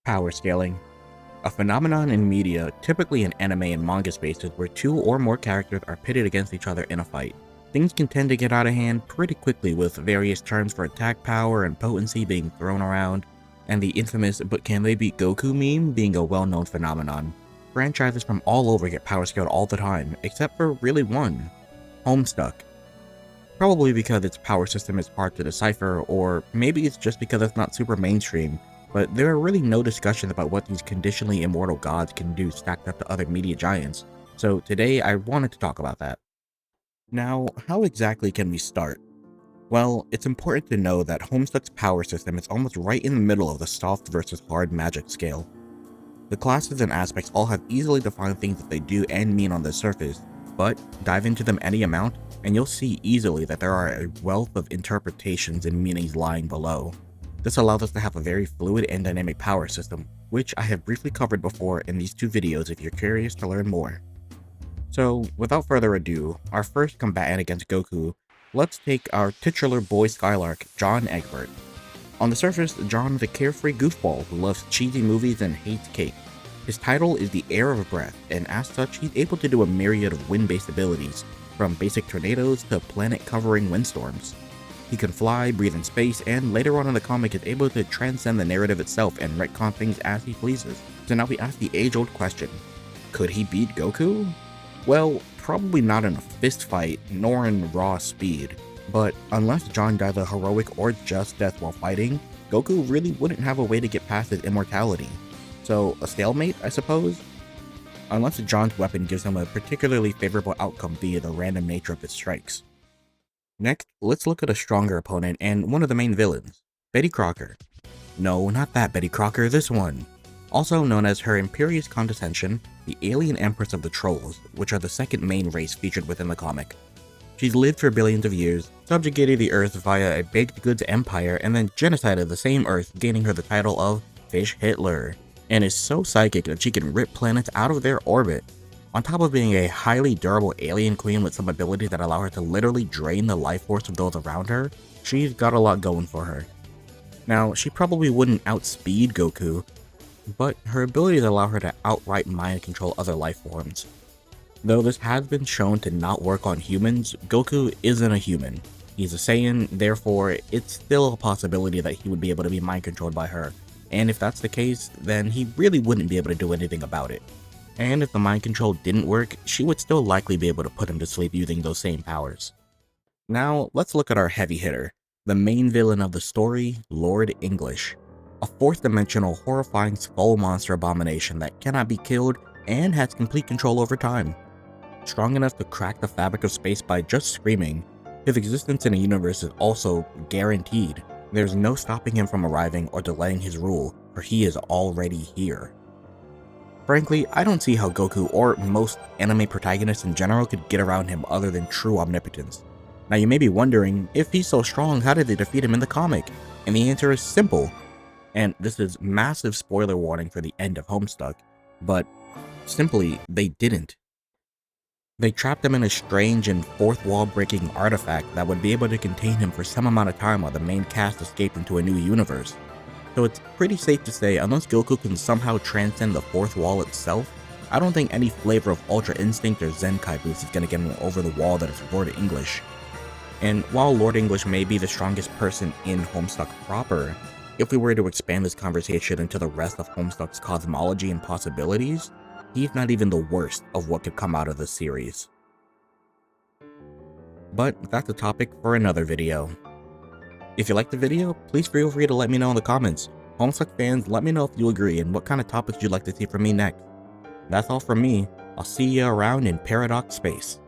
Power scaling. A phenomenon in media, typically in anime and manga spaces, where two or more characters are pitted against each other in a fight. Things can tend to get out of hand pretty quickly, with various terms for attack power and potency being thrown around, and the infamous "but can they beat Goku" meme being a well-known phenomenon. Franchises from all over get power scaled all the time, except for really one: Homestuck. Probably because its power system is hard to decipher, or maybe it's just because it's not super mainstream, but there are really no discussions about what these conditionally immortal gods can do stacked up to other media giants, so today I wanted to talk about that. Now, how exactly can we start? Well, it's important to know that Homestuck's power system is almost right in the middle of the soft versus hard magic scale. The classes and aspects all have easily defined things that they do and mean on the surface, but dive into them any amount, and you'll see easily that there are a wealth of interpretations and meanings lying below. This allows us to have a very fluid and dynamic power system, which I have briefly covered before in these two videos if you're curious to learn more. So, without further ado, our first combatant against Goku, let's take our titular boy Skylark, John Egbert. On the surface, John is a carefree goofball who loves cheesy movies and hates cake. His title is the Heir of Breath, and as such, he's able to do a myriad of wind-based abilities, from basic tornadoes to planet-covering windstorms. He can fly, breathe in space, and later on in the comic is able to transcend the narrative itself and retcon things as he pleases. So now we ask the age-old question: could he beat Goku? Well, probably not in a fist fight, nor in raw speed. But unless John dies a heroic or just death while fighting, Goku really wouldn't have a way to get past his immortality. So, a stalemate, I suppose? Unless John's weapon gives him a particularly favorable outcome via the random nature of his strikes. Next, let's look at a stronger opponent and one of the main villains, Betty Crocker. No, not that Betty Crocker, this one. Also known as Her Imperious Condescension, the alien empress of the Trolls, which are the second main race featured within the comic. She's lived for billions of years, subjugated the Earth via a baked goods empire, and then genocided the same Earth, gaining her the title of Fish Hitler, and is so psychic that she can rip planets out of their orbit. On top of being a highly durable alien queen with some abilities that allow her to literally drain the life force of those around her, she's got a lot going for her. Now, she probably wouldn't outspeed Goku, but her abilities allow her to outright mind control other life forms. Though this has been shown to not work on humans, Goku isn't a human. He's a Saiyan, therefore it's still a possibility that he would be able to be mind controlled by her, and if that's the case, then he really wouldn't be able to do anything about it. And if the mind control didn't work, she would still likely be able to put him to sleep using those same powers. Now, let's look at our heavy hitter, the main villain of the story, Lord English. A fourth-dimensional, horrifying skull monster abomination that cannot be killed and has complete control over time. Strong enough to crack the fabric of space by just screaming, his existence in a universe is also guaranteed. There's no stopping him from arriving or delaying his rule, for he is already here. Frankly, I don't see how Goku or most anime protagonists in general could get around him other than true omnipotence. Now you may be wondering, if he's so strong, how did they defeat him in the comic? And the answer is simple. And this is massive spoiler warning for the end of Homestuck, but simply, they didn't. They trapped him in a strange and fourth wall breaking artifact that would be able to contain him for some amount of time while the main cast escaped into a new universe. So it's pretty safe to say, unless Goku can somehow transcend the fourth wall itself, I don't think any flavor of Ultra Instinct or Zenkai boost is going to get him over the wall that is Lord English. And while Lord English may be the strongest person in Homestuck proper, if we were to expand this conversation into the rest of Homestuck's cosmology and possibilities, he's not even the worst of what could come out of this series. But that's a topic for another video. If you liked the video, please feel free to let me know in the comments. Homestuck fans, let me know if you agree and what kind of topics you'd like to see from me next. That's all from me. I'll see you around in Paradox Space.